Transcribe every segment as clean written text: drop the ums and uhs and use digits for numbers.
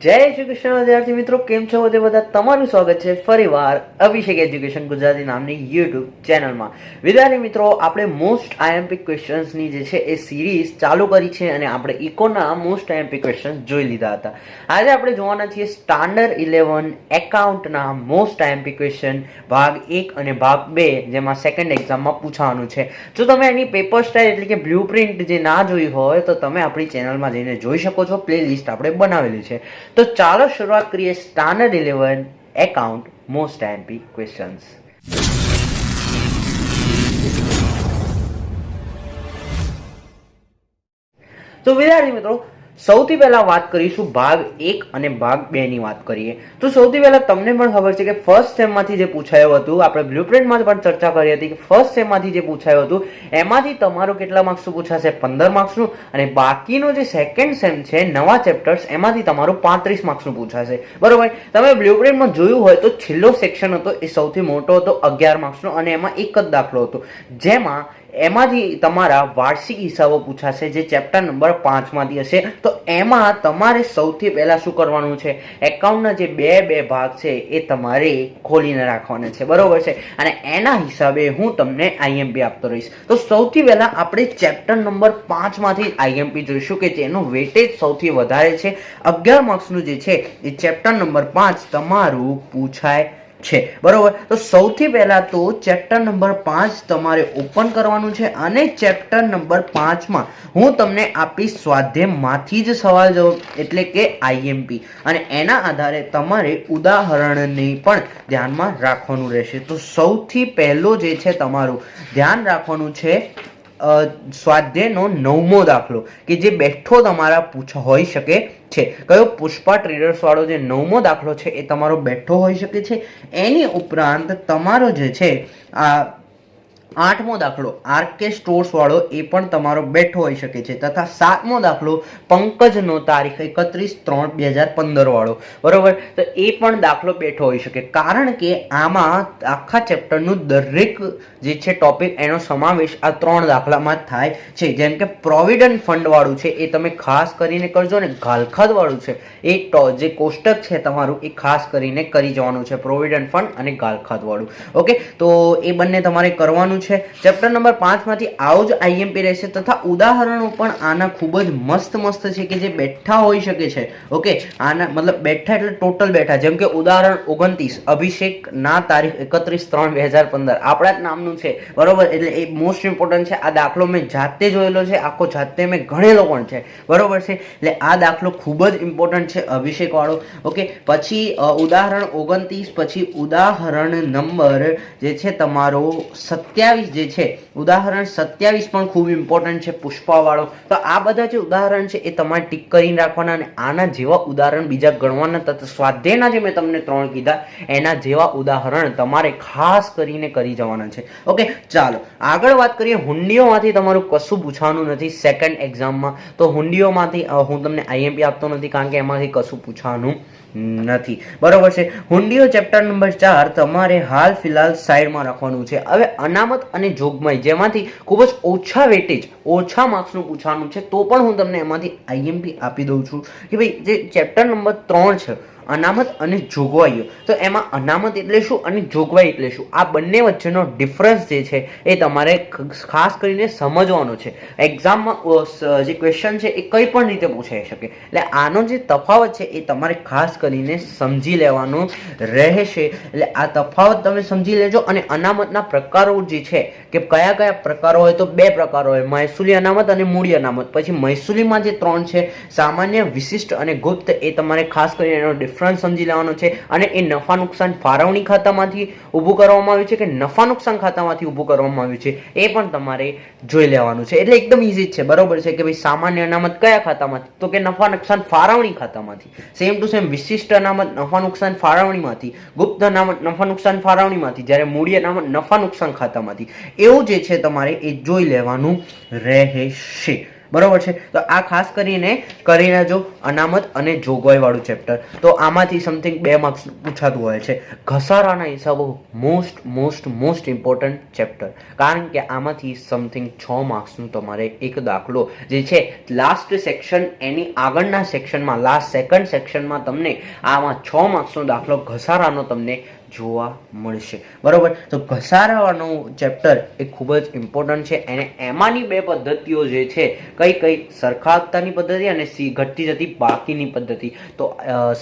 જય શ્રી કૃષ્ણ વિદ્યાર્થી મિત્રો, કેમ છો બધે બધા? તમારું સ્વાગત છે ફરીવાર અભિષેક એજ્યુકેશન ગુજરાતી નામની યુટ્યુબ ચેનલમાં. વિદ્યાર્થી મિત્રો, આપણે મોસ્ટ આઈએમપી ક્વેશ્ચન્સની જે છે એ સિરીઝ ચાલુ કરી છે અને આપણે ઇકોના મોસ્ટ આઈએમપી ક્વેશ્ચન્સ જોઈ લીધા હતા. આજે આપણે જોવાના છીએ સ્ટાન્ડર્ડ 11 એકાઉન્ટના મોસ્ટ આઈએમપી ક્વેશ્ચન ભાગ 1 અને ભાગ 2, જેમાં સેકન્ડ એક્ઝામમાં પૂછવાનું છે. જો તમે એની પેપર સ્ટાઇલ એટલે કે બ્લુ પ્રિન્ટ જે ના જોઈ હોય તો તમે આપણી ચેનલમાં જઈને જોઈ શકો છો. પ્લે લિસ્ટ આપણે બનાવેલી છે. તો ચાલો શરૂઆત કરીએ standard 11 account most IMP questions. તો વિદ્યાર્થી મિત્રો, સૌથી પહેલા વાત કરીશું ભાગ 1 અને ભાગ 2 ની વાત કરીએ. તો સૌથી પહેલા તમને પણ ખબર છે કે ફર્સ્ટ સેમમાંથી જે પૂછાયું હતું, આપણે બ્લુપ્રિન્ટમાં પણ ચર્ચા કરી હતી કે ફર્સ્ટ સેમમાંથી જે પૂછાયું હતું એમાંથી તમારું કેટલા માર્ક્સનું પૂછાશે? 15 માર્ક્સનું. અને બાકીનો જે સેકન્ડ સેમ છે નવા ચેપ્ટર્સ, એમાંથી તમારું 35 માર્ક્સનું પૂછાશે. બરોબર. તમે બ્લુપ્રિન્ટમાં જોયું હોય તો છેલ્લો સેક્શન હતો એ સૌથી મોટો હતો, 11 માર્ક્સનો, અને એમાં એક જ દાખલો હતો જેમાં એમાંથી તમારા વાર્ષિક હિસાબો પૂછાશે, જે ચેપ્ટર નંબર 5 માંથી હશે. તો એમાં તમારે સૌથી પહેલા શું કરવાનું છે? એકાઉન્ટના જે બે ભાગ છે એ તમારે ખોલીને રાખવાના છે. બરોબર છે. અને એના હિસાબે હું તમને આઈએમપી આપતો રહીશ. તો સૌથી પહેલા આપણે ચેપ્ટર નંબર 5 માંથી આઈએમપી જોઈશું કે જેનું વેટેજ સૌથી વધારે છે. 11 માર્ક્સનું જે છે એ ચેપ્ટર નંબર 5 તમારું પૂછાય છે. બરોબર. તો સૌથી પહેલા તો ચેપ્ટર નંબર 5 તમારે ઓપન કરવાનું છે અને ચેપ્ટર નંબર 5 માં હું તમને આપીશ સ્વાધ્યાયમાંથી જ સવાલ જવાબ એટલે કે આઈએમપી, અને એના આધારે તમારે ઉદાહરણને પણ ધ્યાનમાં રાખવાનું રહેશે. તો સૌથી પહેલો જે છે તમારું ધ્યાન રાખવાનું છે સ્વાધ્યાયનો 9મો દાખલો કે જે બેઠો તમારા હોઈ શકે છે. કયો? પુષ્પા ટ્રેડર્સ વાળો જે 9મો દાખલો છે એ તમારો બેઠો હોઈ શકે છે. એની ઉપરાંત તમારો જે છે આ 8મો દાખલો આરકે સ્ટોર્સ વાળો એ પણ તમારો બેઠો હોઈ શકે છે, તથા 7મો દાખલો પંકજનો તારીખ 31/3/2015 વાળો. બરોબર. તો એ પણ દાખલો બેઠો હોઈ શકે, કારણ કે આમાં આખા ચેપ્ટરનું દરેક જે છે ટોપિક એનો સમાવેશ આ 3 દાખલામાં જ થાય છે. જેમ કે પ્રોવિડન્ટ ફંડ વાળું છે એ તમે ખાસ કરીને કરજો, ને ગાલખાદ વાળું છે એ જે કોષ્ટક છે તમારું એ ખાસ કરીને કરી જવાનું છે, પ્રોવિડન્ટ ફંડ અને ગાલખાદ વાળું. ઓકે. તો એ બંને તમારે કરવાનું છે. ચેપ્ટર નંબર 5 માંથી આવું જ આઈએમપી રહેશે, તથા ઉદાહરણો પણ આના ખૂબ જ મસ્ત છે કે જે બેઠા હોઈ શકે છે. ઓકે. આના મતલબ બેઠા એટલે ટોટલ બેઠા. જેમ કે ઉદાહરણ 29, અભિષેક ના તારીખ 31/3/2015 આપણા જ નામનું છે. બરોબર. એટલે એ મોસ્ટ ઇમ્પોર્ટન્ટ છે. આ દાખલો મેં જાતે જોયેલો છે, આખો જાતે મેં ગણેલો પણ છે. બરોબર છે. એટલે આ દાખલો ખૂબ જ ઇમ્પોર્ટન્ટ છે, અભિષેક વાળો. ઓકે. પછી ઉદાહરણ 29, પછી ઉદાહરણ નંબર જે છે તમારો 27 જે છે, ઉદાહરણ 27 પણ ખૂબ ઇમ્પોર્ટન્ટ છે, પુષ્પા વાળો. તો આ બધા જે ઉદાહરણ છે એ તમારે ટીક કરીને રાખવાના, અને આના જેવા ઉદાહરણ બીજા ગણવાના. તથા સ્વાધ્યાયના જે મેં તમને 3 કીધા એના જેવા ઉદાહરણ તમારે ખાસ કરીને કરી જવાના છે. ઓકે. ચાલો આગળ વાત કરીએ. હુંડીઓમાંથી તમારું કશું પૂછવાનું નથી સેકન્ડ એક્ઝામમાં. તો હુંડીઓમાંથી હું તમને આઈએમપી આપતો નથી, કારણ કે એમાંથી કશું પૂછવાનું નથી. બરોબર છે. હુંડીઓ ચેપ્ટર નંબર 4 તમારે હાલ ફિલહાલ સાઈડમાં રાખવાનું છે. હવે અનામત અને જોગમાઈ, જેમાંથી ખૂબ જ ઓછા વેટેજ, ઓછા માર્ક્સનું પૂછવાનું છે, તો પણ હું તમને એમાંથી આઈએમપી આપી દઉં છું કે ભાઈ જે ચેપ્ટર નંબર 3 છે અનામત અને જોગવાઈઓ, તો એમાં અનામત એટલે શું અને જોગવાઈ એટલે શું, આ બંને વચ્ચેનો ડિફરન્સ જે છે એ તમારે ખાસ કરીને સમજવાનો છે. એક્ઝામમાં જે ક્વેશ્ચન છે એ કઈ પણ રીતે પૂછાઈ શકે. એટલે આનો જે તફાવત છે એ તમારે ખાસ કરીને સમજી લેવાનો રહેશે. એટલે આ તફાવત તમે સમજી લેજો. અને અનામતના પ્રકારો જે છે કે કયા પ્રકારો હોય, તો 2 પ્રકારો હોય, મહેસૂલી અનામત અને મૂડી અનામત. પછી મહેસૂલીમાં જે 3 છે, સામાન્ય, વિશિષ્ટ અને ગુપ્ત, એ તમારે ખાસ કરીને એનો ડિફરન્સ સમજી લેવાનો છે. અને એ નફા નુકસાન ફાળવણી ખાતામાંથી ઊભું કરવામાં આવ્યું છે કે નફા નુકસાન ખાતામાંથી ઊભું કરવામાં આવ્યું છે એ પણ તમારે જોઈ લેવાનું છે. એટલે એકદમ ઈઝી છે. બરોબર છે. કે ભાઈ સામાન્ય અનામત કયા ખાતામાંથી, તો કે નફા નુકસાન ફાળવણી ખાતામાંથી. સેમ ટુ સેમ વિશિષ્ટ અનામત નફા નુકસાન ફાળવણીમાંથી, ગુપ્ત અનામત નફા નુકસાન ફાળવણીમાંથી, જ્યારે મૂડી અનામત નફા નુકસાન ખાતામાંથી. એવું જે છે તમારે એ જોઈ લેવાનું રહેશે. બરોબર છે. તો આ ખાસ કરીને કરી લેજો, અનામત અને જોગવાઈ વાળું ચેપ્ટર. તો આમાંથી સમથિંગ 2 માર્ક્સ પૂછાતું હોય છે. ઘસારાના હિસાબો મોસ્ટ ઇમ્પોર્ટન્ટ ચેપ્ટર, કારણ કે આમાંથી સમથિંગ 6 માર્ક્સનું તમારે એક દાખલો જે છે લાસ્ટ સેક્શન, એની આગળના સેક્શનમાં, લાસ્ટ સેકન્ડ સેક્શનમાં તમને આમાં 6 માર્ક્સનો દાખલો ઘસારાનો તમને જોવા મળશે. બરોબર. તો ઘસારાવાનું ચેપ્ટર એ ખૂબ જ ઇમ્પોર્ટન્ટ છે, અને એમાંની 2 પદ્ધતિઓ જે છે કઈ સરખા હપ્તાની પદ્ધતિ અને ઘટતી જતી બાકીની પદ્ધતિ. તો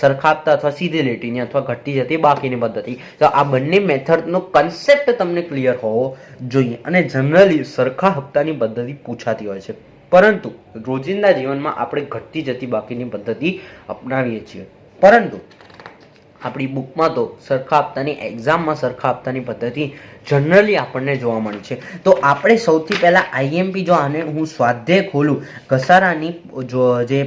સરખા હપ્તા અથવા સીધી લીટીની અથવા ઘટતી જતી બાકીની પદ્ધતિ. તો આ બંને મેથડનો કન્સેપ્ટ તમને ક્લિયર હોવો જોઈએ, અને જનરલી સરખા હપ્તાની પદ્ધતિ પૂછાતી હોય છે, પરંતુ રોજિંદા જીવનમાં આપણે ઘટતી જતી બાકીની પદ્ધતિ અપનાવીએ છીએ. પરંતુ આપણી બુકમાં તો સરખા હપ્તાની, એક્ઝામમાં સરખા હપ્તાની પદ્ધતિ જનરલી આપણને જોવા મળે છે. તો આપણે સૌથી પહેલાં આઈએમપી, જો આને હું સ્વાધ્યાય ખોલું, ઘસારાની જે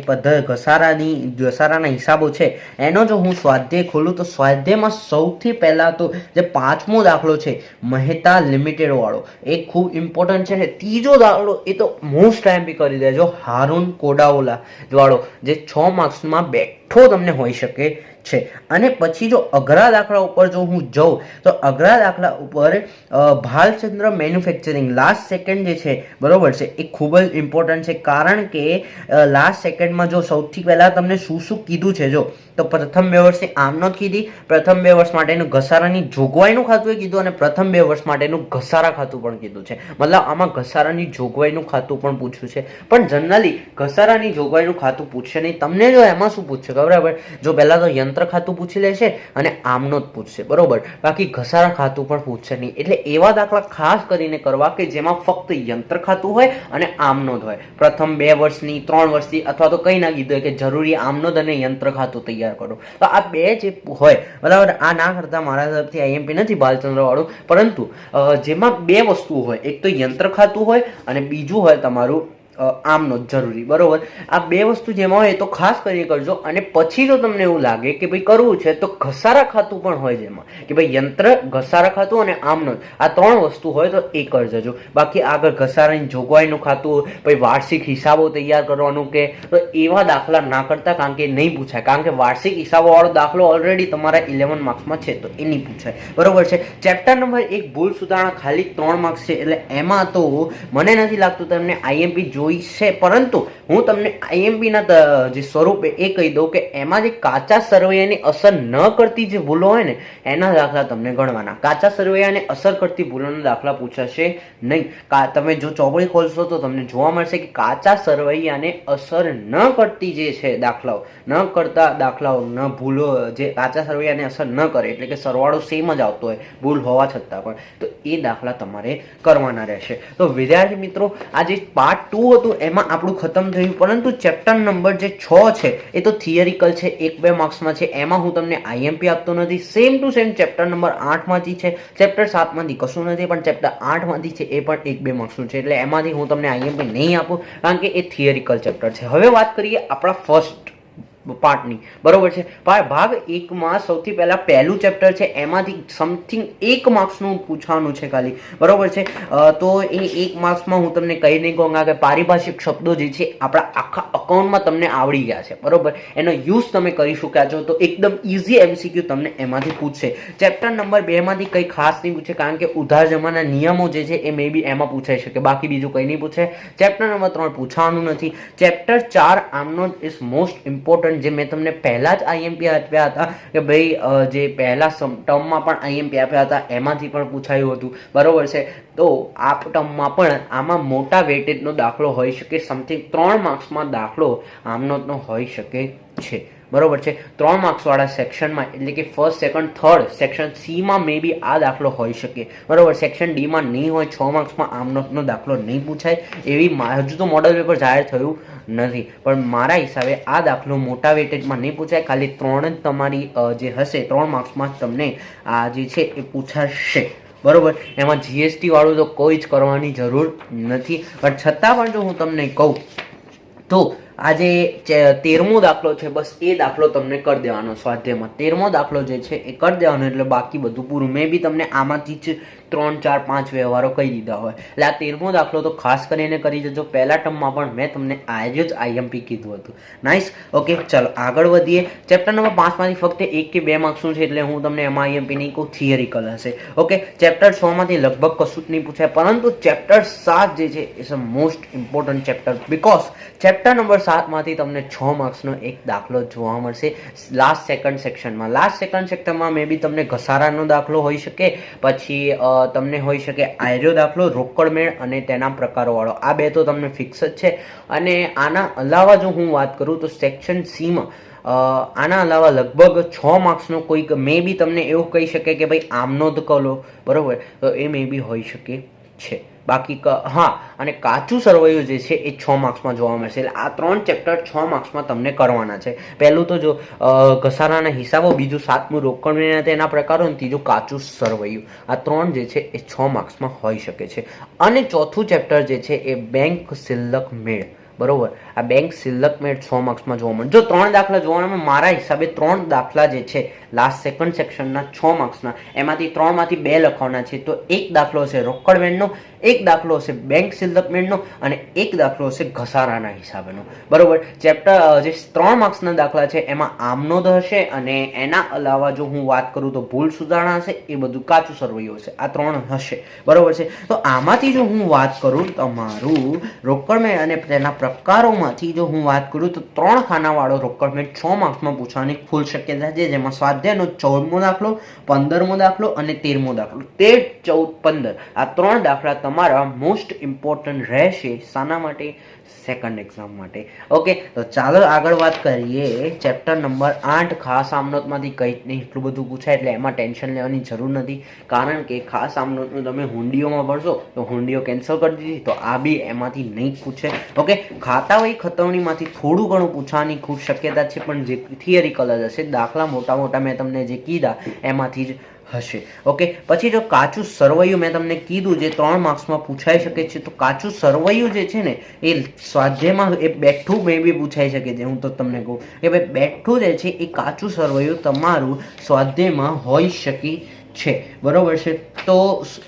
ઘસારાના હિસાબો છે એનો જો હું સ્વાધ્યાય ખોલું, તો સ્વાધ્યાયમાં સૌથી પહેલાં તો જે 5મો દાખલો છે મહેતા લિમિટેડ વાળો, એ ખૂબ ઇમ્પોર્ટન્ટ છે. ને ત્રીજો દાખલો એ તો મોસ્ટ આઈએમપી કરી દેજો, હારૂન કોડાઓલા વાળો, જે 6 માર્ક્સમાં બેઠો તમને હોઈ શકે છે. અને પછી જો અઘરા દાખલા ઉપર જો હું જાઉં, તો અઘરા દાખલા ઉપર ભાલચંદ્ર મેન્યુફેક્ચરિંગ લાસ્ટ સેકન્ડ જે છે, બરોબર છે, એ ખૂબ જ ઇમ્પોર્ટન્ટ છે, કારણ કે લાસ્ટ સેકન્ડમાં જો સૌથી પહેલાં તમને શું કીધું છે, જો તો પ્રથમ 2 વર્ષની આમનોંધ કીધી, પ્રથમ 2 વર્ષ માટેનું ઘસારાની જોગવાઈનું ખાતું એ કીધું, અને પ્રથમ 2 વર્ષ માટેનું ઘસારા ખાતું પણ કીધું છે. મતલબ આમાં ઘસારાની જોગવાઈનું ખાતું પણ પૂછ્યું છે, પણ જનરલી ઘસારાની જોગવાઈનું ખાતું પૂછશે નહીં તમને. જો એમાં શું પૂછશે બરાબર, જો પહેલાં તો યંત્ર ખાતું પૂછી લેશે અને આમનોંધ પૂછશે, બરોબર, બાકી ઘસારા ખાતું પણ પૂછશે નહીં. એટલે એવા દાખલા ખાસ કરીને કરવા કે જેમાં ફક્ત યંત્ર ખાતું હોય અને આમનોંધ હોય, પ્રથમ 2 વર્ષની, 3 વર્ષની, અથવા તો કંઈ ના કીધું હોય કે જરૂરી આમનોંધ અને યંત્ર ખાતું તૈયાર કરો. તો આ 2 જે હોય, બરાબર, આ ના કરતા મારા તરફથી આઈએમપી નથી ભાલચંદ્ર વાળું, પરંતુ જેમાં 2 વસ્તુ હોય, એક તો યંત્ર ખાતું હોય અને બીજું હોય તમારું આમનોંધ જરૂરી, બરોબર. આ 2 વસ્તુ જેમાં હોય તો ખાસ કરીને કરજો. અને પછી જો તમને એવું લાગે કે ભાઈ કરવું છે, તો ઘસારા ખાતું પણ હોય, જેમાં કે ભાઈ યંત્ર, ઘસારા ખાતું અને આમનોંધ, આ 3 વસ્તુ હોય તો એ કરી જજો. બાકી આગળ ઘસારાની જોગવાઈનું ખાતું, પછી વાર્ષિક હિસાબો તૈયાર કરવાનું, કે તો એવા દાખલા ના કરતા, કારણ કે નહીં પૂછાય, કારણ કે વાર્ષિક હિસાબો વાળો દાખલો ઓલરેડી તમારા 11 માર્ક્સમાં છે, તો એ નહીં પૂછાય, બરોબર છે. ચેપ્ટર નંબર 1 ભૂલ સુધારણા ખાલી 3 માર્ક્સ છે, એટલે એમાં તો મને નથી લાગતું તમને આઈએમપી છે, પરંતુ હું તમને આઈએમપી ના જે સ્વરૂપે એ કહી દઉં કે એમાં જે કાચા સરવૈયાની અસર ન કરતી જે ભૂલો હોય ને, એના દાખલા તમને ગણવાના. કાચા સરવૈયાને અસર કરતી ભૂલોના દાખલા પૂછાશે નહીં. તમે જો ચોપડી ખોલશો તો તમને જોવા મળશે કે કાચા સરવૈયાને અસર ન કરતી જે છે દાખલાઓ, ન કરતા દાખલાઓ, ન ભૂલો, જે કાચા સરવૈયાને અસર ન કરે, એટલે કે સરવાળો સેમ જ આવતો હોય ભૂલ હોવા છતાં પણ, તો એ દાખલા તમારે કરવાના રહેશે. તો વિદ્યાર્થી મિત્રો, આ જે પાર્ટ 2 હતું એમાં આપણું ખતમ થયું, પરંતુ ચેપ્ટર નંબર જે 6 છે એ તો થિયરિકલ છે, 1-2 માર્ક્સમાં છે, એમાં હું તમને આઈએમપી આપતો નથી. Same to same chapter number 8 માંથી છે, ચેપ્ટર 7 માંથી કશું નથી, પણ ચેપ્ટર 8 માંથી છે, એ પણ 1-2 માર્ક્સનું છે, એટલે એમાંથી હું તમને આઈએમપી નહીં આપું, કારણ કે એ થિયરિકલ ચેપ્ટર છે. હવે વાત કરીએ આપણા ફર્સ્ટ પાર્ટની, બરોબર છે. ભાગ 1માં સૌથી પહેલું ચેપ્ટર છે, એમાંથી સમથિંગ 1 માર્ક્સનું પૂછવાનું છે ખાલી, બરોબર છે. તો એ 1 માર્ક્સમાં હું તમને કહી નહીં કહું કે પારિભાષિક શબ્દો જે છે આપણા આખા અકાઉન્ટમાં તમને આવડી ગયા છે, બરોબર, એનો યુઝ તમે કરી શક્યા છો, તો એકદમ ઇઝી એમસીક્યુ તમને એમાંથી પૂછશે. ચેપ્ટર નંબર 2 માંથી કંઈ ખાસ નહીં પૂછે, કારણ કે ઉધાર જમાના નિયમો જે છે એ મે બી એમાં પૂછાઈ શકે, બાકી બીજું કંઈ નહીં પૂછે. ચેપ્ટર નંબર 3 પૂછવાનું નથી. ચેપ્ટર 4 આમનોંધ ઇઝ મોસ્ટ ઇમ્પોર્ટન્ટ, જે મેં તમને પહેલા જ આઈએમપી આપ્યા હતા કે ભાઈ જે પહેલા ટર્મમાં પણ આઈએમપી આપ્યા હતા એમાંથી પણ પૂછાયું હતું, બરોબર છે. તો આ ટર્મમાં પણ આમાં મોટા વેટેજનો દાખલો હોઈ શકે, સમથિંગ 3 માર્ક્સમાં દાખલો આમનોંધનો હોઈ શકે છે, બરોબર છે. 3 માર્ક્સવાળા સેક્શનમાં, એટલે કે ફર્સ્ટ, સેકન્ડ, થર્ડ, સેક્શન સીમાં મે બી આ દાખલો હોઈ શકે, બરોબર. સેક્શન ડીમાં નહીં હોય, 6 માર્ક્સમાં આમનોંધનો દાખલો નહીં પૂછાય, એવી હજુ તો મોડલ પેપર જાહેર થયું નથી, પણ મારા હિસાબે આ દાખલો મોટા વેટેજમાં નહીં પૂછાય, ખાલી 3 જ તમારી જે હશે 3 માર્ક્સમાં તમને આ જે છે એ પૂછાશે, બરોબર. એમાં જીએસટી વાળું તો કોઈ જ કરવાની જરૂર નથી, પણ છતાં પણ જો હું તમને કહું તો આજે 13મો દાખલો છે, બસ એ દાખલો તમને કરી દેવાનો સ્વાધ્યાયમાં. 13મો દાખલો જે છે એ કરી દેવાનો, એટલે બાકી બધું પૂરું. મેં બી તમને આમાંથી જ 3, 4, 5 વ્યવહારો કહી દીધા હોય. એટલે આ 13મો દાખલો તો ખાસ કરીને કરી જજો. પહેલા ટર્મમાં પણ મેં તમને આજે જ આઈએમપી કીધું હતું. નાઇસ. ઓકે, ચાલો આગળ વધીએ. ચેપ્ટર નંબર 5 માંથી ફક્ત 1 કે 2 માર્ક્સનું છે, એટલે હું તમને એમાં આઈએમપી નહીં કહું, થિયરિકલ હશે. ઓકે, ચેપ્ટર 6 માંથી લગભગ કશું જ નહીં પૂછાય, પરંતુ ચેપ્ટર 7 જે છે is a most important chapter, because chapter number 7 માંથી તમને 6 માર્ક્સનો એક દાખલો જોવા મળશે લાસ્ટ સેકન્ડ સેક્શનમાં. લાસ્ટ સેકન્ડ સેક્શનમાં મે બી તમને ઘસારાનો દાખલો હોઈ શકે, પછી તમને હોઈ શકે આયરો દાખલો, રોકડમેળ અને તેના પ્રકારોવાળો. આ બે તો તમને ફિક્સ જ છે. અને આના અલાવા જો હું વાત કરું તો સેક્શન સીમાં આના અલાવા લગભગ 6 માર્ક્સનો કોઈક મે બી તમને એવું કહી શકે કે ભાઈ આમનો જ કરો, બરોબર, તો એ મે બી હોઈ શકે છે. બાકી હા, અને કાચું સરવૈયું જે છે એ 6 માર્ક્સમાં જોવા મળશે. એટલે આ 3 ચેપ્ટર 6 માર્ક્સમાં તમને કરવાના છે. પહેલું તો જો ઘસારાના હિસાબો, બીજું 7મું રોકડમેળ તેના પ્રકારો, અને ત્રીજું કાચું સરવૈયું. આ 3 જે છે એ 6 માર્ક્સમાં હોઈ શકે છે. અને ચોથું ચેપ્ટર જે છે એ બેંક સિલક મેળ, બરોબર. આ બેંક સિલક મેળ 6 માર્ક્સમાં જોવા મળે. જો 3 દાખલા જોવાના, મારા હિસાબે 3 દાખલા જે છે લાસ્ટ સેકન્ડ સેક્શનના 6 માર્ક્સના, એમાંથી 3 માંથી 2 લખવાના છે. તો એક દાખલો હશે રોકડમેળનો, એક દાખલો હશે બેંક સિલક મેળનો, અને એક દાખલો હશે ઘસારાના હિસાબેનો, બરોબર. ચેપ્ટર જે 3 માર્ક્સના દાખલા છે એમાં આમનોદ હશે, અને એના અલાવા જો હું વાત કરું તો ભૂલ સુધારણા હશે, એ બધું કાચું સરવૈયું હશે. આ 3 હશે, બરોબર છે. તો આમાંથી જો હું વાત કરું તમારું રોકડમેળ અને તેના પ્રકારોમાંથી જો હું વાત કરું તો 3 ખાનાવાળો રોકડમેળ 6 માર્ક્સમાં પૂછવાની ફૂલ શક્યતા છે, જેમાં સ્વાધ્યાયનો 14મો દાખલો, 15મો દાખલો અને 13મો દાખલો. 13, 14, 15 આ 3 દાખલા તમારા મોસ્ટ ઇમ્પોર્ટન્ટ રહેશે. શાના માટે? સેકન્ડ એક્ઝામ માટે. ઓકે, તો ચાલો આગળ વાત કરીએ. ચેપ્ટર નંબર 8 ખાસ આમનોટમાંથી કંઈ નહીં એટલું બધું પૂછાય, એટલે એમાં ટેન્શન લેવાની જરૂર નથી, કારણ કે ખાસ આમનોટનું તમે હુંડીઓમાં ભણશો તો હુંડીઓ કેન્સલ કરી દીધી, તો આ બી એમાંથી નહીં જ પૂછે. ઓકે, ખાતા વહી ખતવણીમાંથી થોડું ઘણું પૂછવાની ખૂબ શક્યતા છે, પણ જે થિયરિકલ જ હશે. દાખલા મોટા મોટા મેં તમને જે કીધા એમાંથી જ હશે. ઓકે, પછી જો કાચું સરવૈયું મેં તમને કીધું જે 3 માર્ક્સમાં પૂછાઈ શકે છે, તો કાચું સરવૈયું જે છે ને એ સ્વાધ્યાયમાં એ બેઠું મે બી પૂછાઈ શકે છે. હું તો તમને કહું કે ભાઈ બેઠું જે છે એ કાચું સરવૈયું તમારું સ્વાધ્યાયમાં હોઈ શકે છે, બરોબર છે. તો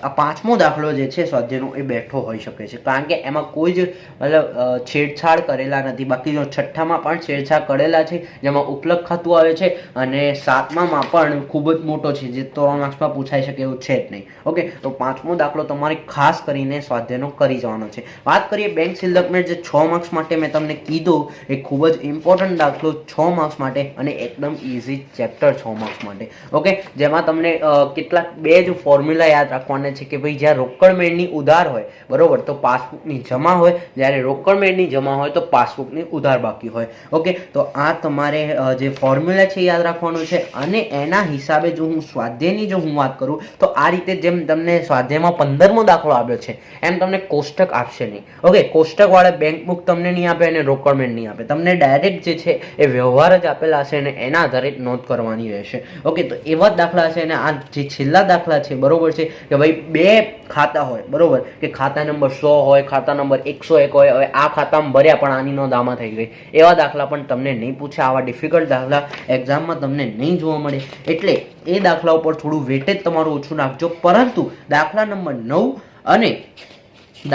આ 5મો દાખલો જે છે સ્વાધ્યાયનો એ બેઠો હોઈ શકે છે, કારણ કે એમાં કોઈ જ મતલબ છેડછાડ કરેલા નથી. બાકી જો 6ઠામાં પણ છેડછાડ કરેલા છે, જેમાં ઉપલક ખાતું આવે છે, અને 7મામાં પણ ખૂબ જ મોટો છે, જે 3 માર્ક્સમાં પૂછાઈ શકે એવું છે જ નહીં. ઓકે, તો 5મો દાખલો તમારે ખાસ કરીને સ્વાધ્યાયનો કરી જવાનો છે. વાત કરીએ બેંક સિલક મેળ, જે 6 માર્ક્સ માટે મેં તમને કીધું, એ ખૂબ જ ઇમ્પોર્ટન્ટ દાખલો 6 માર્ક્સ માટે, અને એકદમ ઇઝી ચેપ્ટર 6 માર્ક્સ માટે. ઓકે, જેમાં તમને કેટલાક 2 જ ફોર્મ્યુલા યાદ રાખવાના છે કે ભાઈ જ્યાં રોકડમેળની ઉધાર હોય, બરોબર, તો પાસબુકની જમા હોય, જ્યારે રોકડમેળની જમા હોય તો પાસબુકની ઉધાર બાકી હોય. ઓકે, તો આ તમારે જે ફોર્મ્યુલા છે યાદ રાખવાનું છે. અને એના હિસાબે જો હું સ્વાધ્યાયની જો હું વાત કરું તો આ રીતે જેમ તમને સ્વાધ્યાયમાં 15મો દાખલો આપ્યો છે, એમ તમને કોષ્ટક આપશે નહીં. ઓકે, કોષ્ટક વાળા બેંક બુક તમને નહીં આપે અને રોકડમેળ નહીં આપે, તમને ડાયરેક્ટ જે છે એ વ્યવહાર જ આપેલા હશે, અને એના આધારે નોંધ કરવાની રહેશે. ઓકે, તો એવા જ દાખલા છે. અને આ જે છેલ્લા દાખલા છે, બરોબર છે, કે ભાઈ 2 ખાતા હોય, બરોબર, કે ખાતા નંબર 100 હોય, ખાતા નંબર 101 હોય, હવે આ ખાતામાં ભર્યા પણ આની નોંધ આમાં થઈ ગઈ, એવા દાખલા પણ તમને નહીં પૂછે. આવા ડિફિકલ્ટ દાખલા એક્ઝામમાં તમને નહીં જોવા મળે, એટલે એ દાખલા ઉપર થોડું વેટેજ તમારું ઓછું નાખજો. પરંતુ દાખલા નંબર 9 અને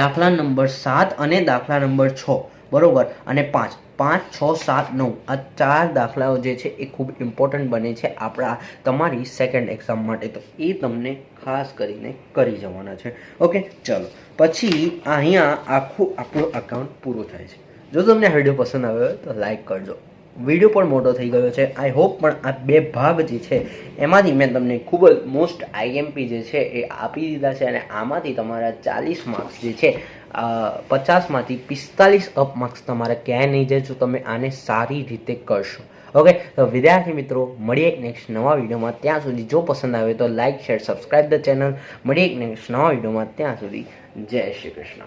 દાખલા નંબર 7 અને દાખલા નંબર 6, બરોબર, અને 5, 6, 7, 9 આ 4 દાખલાઓ જે છે એ ખૂબ ઇમ્પોર્ટન્ટ બને છે આપણા તમારી સેકન્ડ એક્ઝામ માટે, તો એ તમને ખાસ કરીને કરી જવાના છે. ઓકે, ચલો પછી અહીંયા આખું આપણું અકાઉન્ટ પૂરું થાય છે. જો તમને વિડીયો પસંદ આવ્યો તો લાઈક કરજો. વિડીયો પણ મોટો થઈ ગયો છે, આઈ હોપ. પણ આ 2 ભાગ જે છે એમાંથી મેં તમને ખૂબ જ મોસ્ટ આઈએમપી જે છે એ આપી દીધા છે, અને આમાંથી તમારા 40 માર્ક્સ જે છે 50માંથી 45 અપ માર્ક્સ તમારે ક્યાંય નહીં જાય જો તમે આને સારી રીતે કરશો. ઓકે, તો વિદ્યાર્થી મિત્રો, મળીએ એક નેક્સ્ટ નવા વિડીયોમાં. ત્યાં સુધી જો પસંદ આવે તો like, share, subscribe the channel. મળીએ એક નેક્સ્ટ નવા વિડીયોમાં. ત્યાં સુધી જય શ્રી કૃષ્ણ.